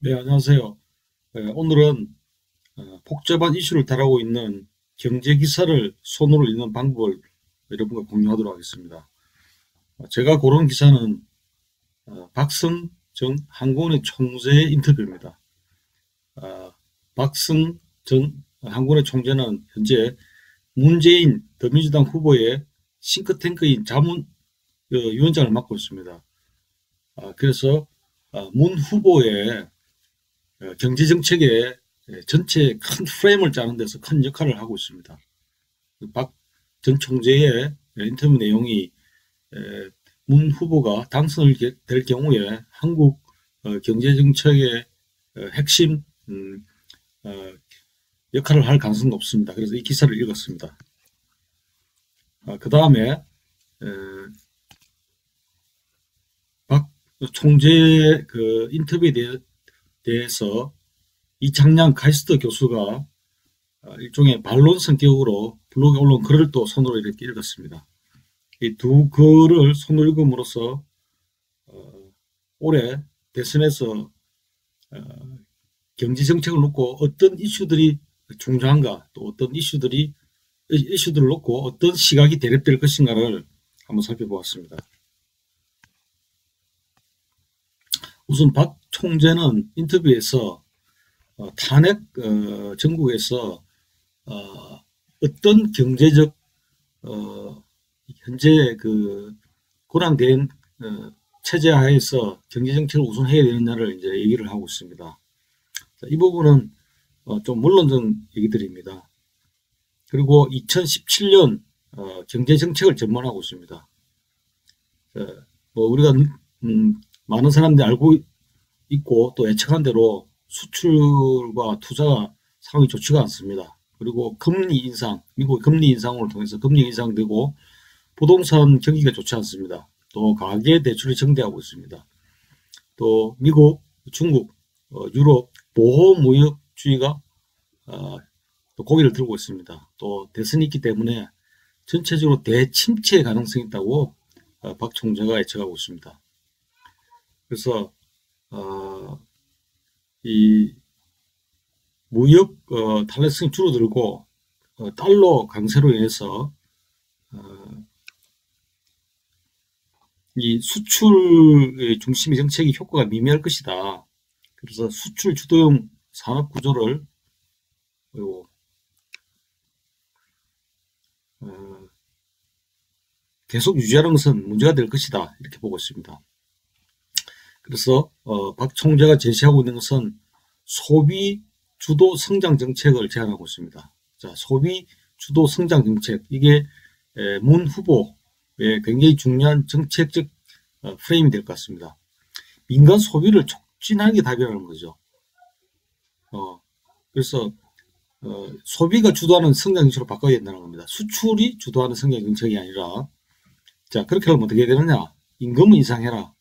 네, 안녕하세요. 오늘은 복잡한 이슈를 다루고 있는 경제 기사를 손으로 읽는 방법을 여러분과 공유하도록 하겠습니다. 제가 고른 기사는 박성 전 한국은행 총재의 인터뷰입니다. 박성 전 한국은행 총재는 현재 문재인 더민주당 후보의 싱크탱크인 자문위원장을 맡고 있습니다. 그래서 문 후보의 경제 정책의 전체 큰 프레임을 짜는 데서 큰 역할을 하고 있습니다. 박 전 총재의 인터뷰 내용이 문 후보가 당선될 경우에 한국 경제 정책의 핵심 어, 역할을 할 가능성이 높습니다. 그래서 이 기사를 읽었습니다. 그 다음에 박 총재의 그 인터뷰에 대해서 이창양 카이스트 교수가 일종의 반론 성격으로 블로그에 올라온 글을 또 손으로 이렇게 읽었습니다. 이 두 글을 손으로 읽음으로써 올해 대선에서 경제 정책을 놓고 어떤 이슈들이 중요한가, 또 어떤 이슈들을 놓고 어떤 시각이 대립될 것인가를 한번 살펴보았습니다. 우선 박 총재는 인터뷰에서 탄핵 전국에서 어떤 경제적 현재 그 고난된 체제 하에서 경제 정책을 우선 해야 되느냐를 이제 얘기를 하고 있습니다. 자, 이 부분은 좀 물론적 얘기들입니다. 그리고 2017년 경제 정책을 전망하고 있습니다. 뭐 우리가 많은 사람들이 알고 있고 또 예측한 대로 수출과 투자가 상황이 좋지가 않습니다. 그리고 금리 인상, 미국 금리 인상을 통해서 금리 인상되고 부동산 경기가 좋지 않습니다. 또 가계 대출이 증대하고 있습니다. 또 미국, 중국, 유럽 보호무역주의가 또 고개를 들고 있습니다. 또 대선이 있기 때문에 전체적으로 대침체 가능성이 있다고 박 총재가 예측하고 있습니다. 그래서 이 무역 탄력성이 줄어들고 달러 강세로 인해서 이 수출의 중심의 정책이 효과가 미미할 것이다. 그래서 수출 주도형 산업 구조를 계속 유지하는 것은 문제가 될 것이다. 이렇게 보고 있습니다. 그래서 박 총재가 제시하고 있는 것은 소비 주도 성장 정책을 제안하고 있습니다. 자, 소비 주도 성장 정책, 이게 문 후보의 굉장히 중요한 정책적 프레임이 될 것 같습니다. 민간 소비를 촉진하는 게 답이라는 거죠. 그래서 소비가 주도하는 성장 정책으로 바꿔야 된다는 겁니다. 수출이 주도하는 성장 정책이 아니라, 자, 그렇게 하면 어떻게 되느냐? 임금을 인상해라.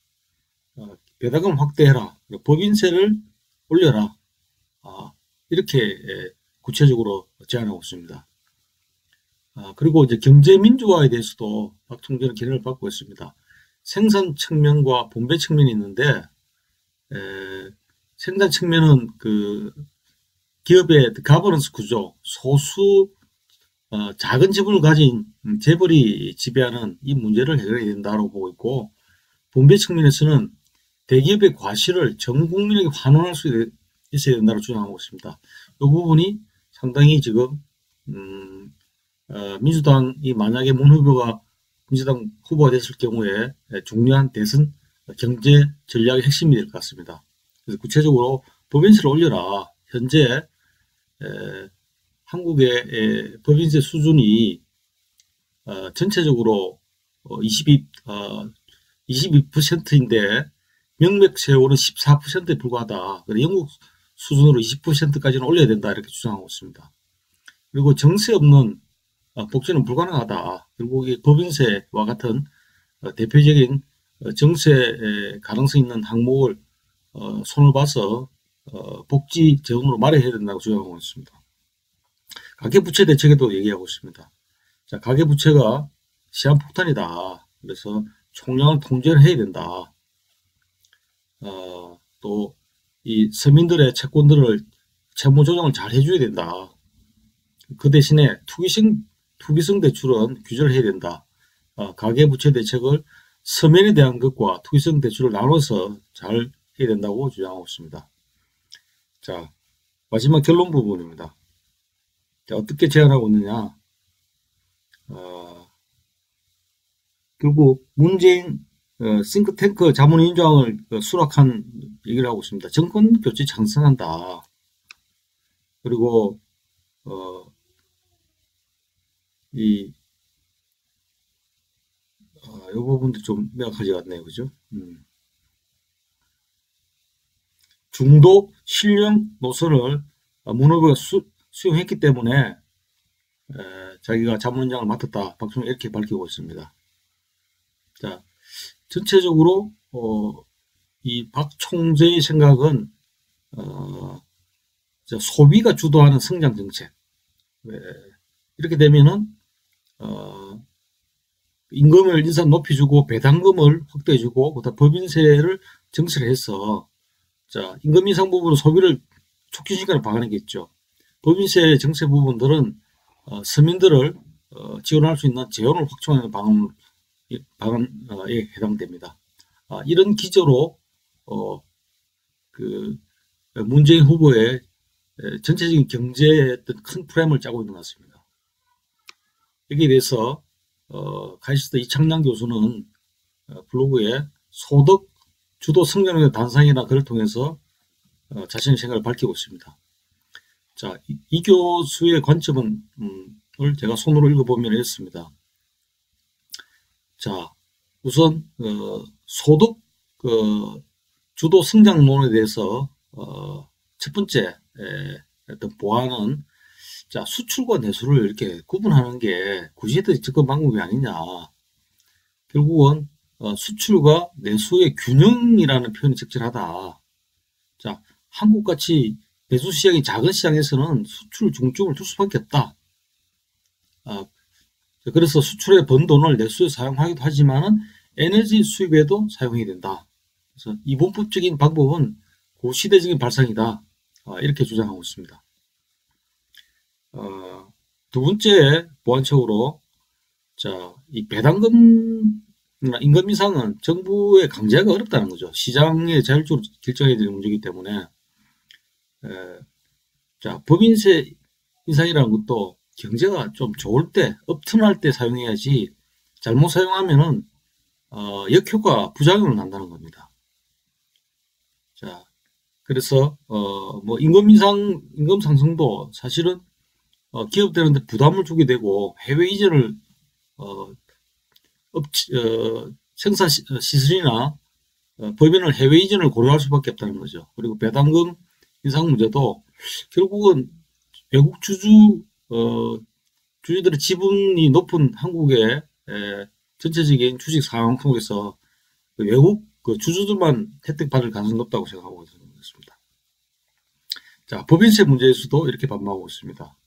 배당금 확대해라. 법인세를 올려라. 이렇게 구체적으로 제안하고 있습니다. 그리고 이제 경제 민주화에 대해서도 박 총재는 견해를 받고 있습니다. 생산 측면과 분배 측면이 있는데, 생산 측면은 그 기업의 가버넌스 구조, 소수 작은 지분을 가진 재벌이 지배하는 이 문제를 해결해야 된다고 보고 있고, 분배 측면에서는 대기업의 과실을 전 국민에게 환원할 수 있어야 된다고 주장하고 있습니다. 이 부분이 상당히 지금 민주당이 만약에 문 후보가 민주당 후보가 됐을 경우에 중요한 대선 경제 전략의 핵심이 될 것 같습니다. 그래서 구체적으로 법인세를 올려라. 현재 한국의 법인세 수준이 전체적으로 22%인데 명맥세율은 14%에 불과하다. 영국 수준으로 20%까지는 올려야 된다. 이렇게 주장하고 있습니다. 그리고 정세 없는 복지는 불가능하다. 그리고 이 법인세와 같은 대표적인 정세 가능성 있는 항목을 손을 봐서 복지 재원으로 마련해야 된다고 주장하고 있습니다. 가계부채 대책에도 얘기하고 있습니다. 자, 가계부채가 시한폭탄이다. 그래서 총량을 통제를 해야 된다. 또 이 서민들의 채권들을 채무 조정을 잘 해줘야 된다. 그 대신에 투기성 대출은 규제를 해야 된다. 가계부채 대책을 서민에 대한 것과 투기성 대출을 나눠서 잘 해야 된다고 주장하고 있습니다. 자, 마지막 결론 부분입니다. 자, 어떻게 제안하고 있느냐. 결국 문재인 싱크탱크 자문위원장을 수락한 얘기를 하고 있습니다. 정권 교체 찬성한다. 그리고 이 부분도 좀 명확하지 않네요. 그죠? 중도 신령 노선을 문 후보가 수용했기 때문에 자기가 자문위원장을 맡았다. 박수영 이렇게 밝히고 있습니다. 자, 전체적으로 이 박 총재의 생각은 소비가 주도하는 성장 정책. 이렇게 되면은 임금을 인상 높여주고 배당금을 확대해주고 그다음 법인세를 정치해서 자 임금 인상 부분은 소비를 촉진시키는 방안이겠죠. 법인세 정책 부분들은 서민들을 지원할 수 있는 재원을 확충하는 방안에 해당됩니다. 이런 기조로 그 문재인 후보의 전체적인 경제의 어떤 큰 프레임을 짜고 있는 것 같습니다. 여기에 대해서 카이스트 이창양 교수는 블로그에 소득 주도 성장의 단상이나 글을 통해서 자신의 생각을 밝히고 있습니다. 자, 이 교수의 관점은 을 제가 손으로 읽어보면 이렇습니다. 자, 우선 소득 주도 성장론에 대해서 첫 번째 어떤 보완은 자 수출과 내수를 이렇게 구분하는 게 구제적 접근 방법이 아니냐. 결국은 수출과 내수의 균형이라는 표현이 적절하다. 자, 한국같이 내수 시장이 작은 시장에서는 수출 중점을 둘 수밖에 없다. 그래서 수출에 번 돈을 내수에 사용하기도 하지만은 에너지 수입에도 사용해야 된다. 그래서 이분법적인 방법은 고시대적인 발상이다. 이렇게 주장하고 있습니다. 두 번째 보완책으로 자, 이 배당금이나 임금 인상은 정부의 강제하기가 어렵다는 거죠. 시장에 자율적으로 결정해야 되는 문제이기 때문에 자, 법인세 인상이라는 것도 경제가 좀 좋을 때, 업턴할 때 사용해야지 잘못 사용하면은 역효과 부작용을 난다는 겁니다. 자, 그래서 뭐 임금 상승도 사실은 기업들한테 부담을 주게 되고 해외 이전을 생산 시설이나 법인을 해외 이전을 고려할 수밖에 없다는 거죠. 그리고 배당금 인상 문제도 결국은 외국 주주들의 지분이 높은 한국의 전체적인 주식 상황 속에서 외국 주주들만 혜택 받을 가능성이 높다고 생각하고 있습니다. 자, 법인세 문제에서도 이렇게 반박하고 있습니다.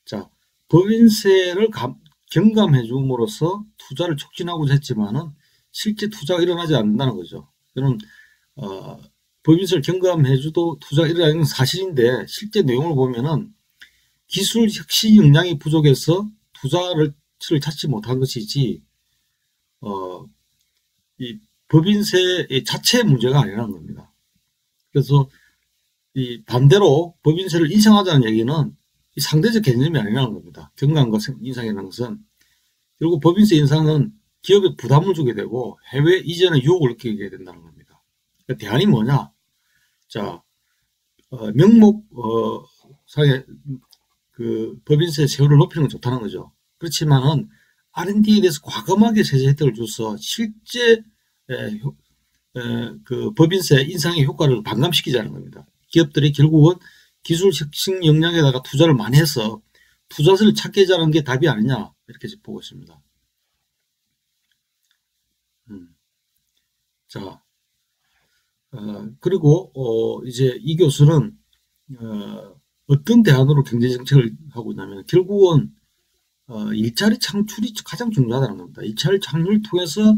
자, 법인세를 경감해 줌으로써 투자를 촉진하고자 했지만은 실제 투자가 일어나지 않는다는 거죠. 저는 법인세를 경감해줘도 투자가 일어나는 건 사실인데 실제 내용을 보면은 기술 혁신 역량이 부족해서 투자를 찾지 못한 것이지 이 법인세 자체의 문제가 아니라는 겁니다. 그래서 이 반대로 법인세를 인상하자는 얘기는 이 상대적 개념이 아니라는 겁니다. 경감과 인상이라는 것은 결국 법인세 인상은 기업에 부담을 주게 되고 해외 이전의 유혹을 느끼게 된다는 겁니다. 그러니까 대안이 뭐냐? 자, 명목 상의 그 법인세 세율을 높이는 건 좋다는 거죠. 그렇지만은 R&D에 대해서 과감하게 세제 혜택을 줘서 실제 그 법인세 인상의 효과를 반감시키자는 겁니다. 기업들이 결국은 기술 혁신 역량에다가 투자를 많이 해서 투자세를 찾게 하자는 게 답이 아니냐 이렇게 보고 있습니다. 자, 그리고 이제 이 교수는 어떤 대안으로 경제정책을 하고 있냐면 결국은 일자리 창출이 가장 중요하다는 겁니다. 일자리 창출을 통해서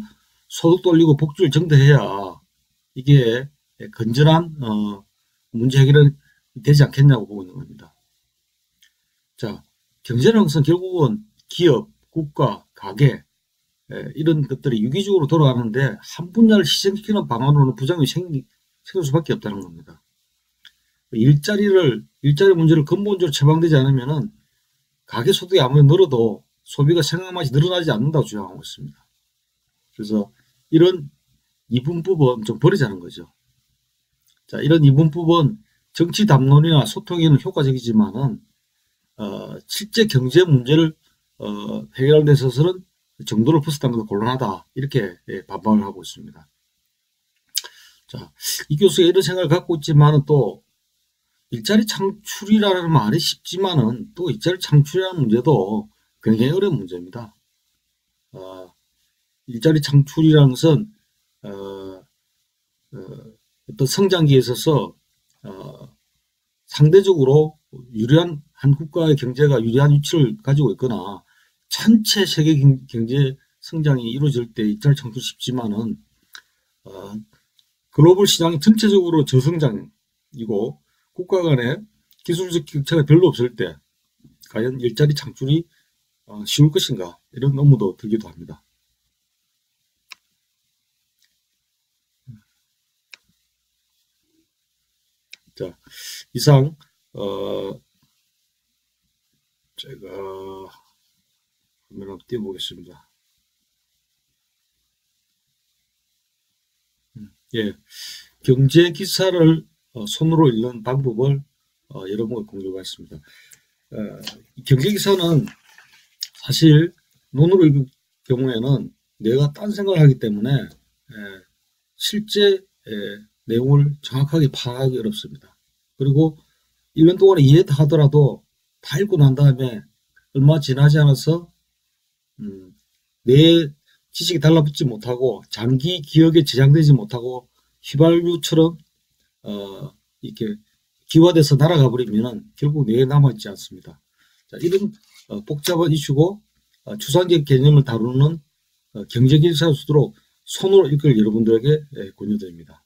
소득도 올리고 복지를 증대해야 이게 건전한 문제 해결은 되지 않겠냐고 보고 있는 겁니다. 자, 경제라는 것은 결국은 기업, 국가, 가게 이런 것들이 유기적으로 돌아가는데 한 분야를 희생시키는 방안으로는 부작용이 생길 수밖에 없다는 겁니다. 일자리 문제를 근본적으로 처방되지 않으면은 가계 소득이 아무리 늘어도 소비가 생각만치 늘어나지 않는다고 주장하고 있습니다. 그래서 이런 이분법은 좀 버리자는 거죠. 자, 이런 이분법은 정치 담론이나 소통에는 효과적이지만은 실제 경제 문제를 해결하는 데 있어서는 정도를 벗어나는 것도 곤란하다. 이렇게 반박을 하고 있습니다. 자, 이 교수가 이런 생각을 갖고 있지만은 또 일자리 창출이라는 말이 쉽지만은 또 일자리 창출이라는 문제도 굉장히 어려운 문제입니다. 일자리 창출이라는 것은 어떤 성장기에 있어서 상대적으로 유리한 한 국가의 경제가 유리한 위치를 가지고 있거나 전체 세계 경제 성장이 이루어질 때 일자리 창출이 쉽지만은 글로벌 시장이 전체적으로 저성장이고 국가 간의 기술적 격차가 별로 없을 때 과연 일자리 창출이 쉬울 것인가 이런 의무도 들기도 합니다. 자, 이상 제가 화면 한번 띄워보겠습니다. 예, 경제 기사를 손으로 읽는 방법을 여러분과 공유하겠습니다. 경제 기사는 사실 눈으로 읽을 경우에는 내가 딴 생각을 하기 때문에 실제 내용을 정확하게 파악하기 어렵습니다. 그리고 1년 동안에 이해다 하더라도 다 읽고 난 다음에 얼마 지나지 않아서 내 지식이 달라붙지 못하고 장기 기억에 저장되지 못하고 휘발유처럼 이렇게 기화돼서 날아가 버리면 결국 뇌에 남아있지 않습니다. 자, 이런 복잡한 이슈고 추상적 개념을 다루는 경제기사일수록 손으로 읽을 여러분들에게 권유드립니다.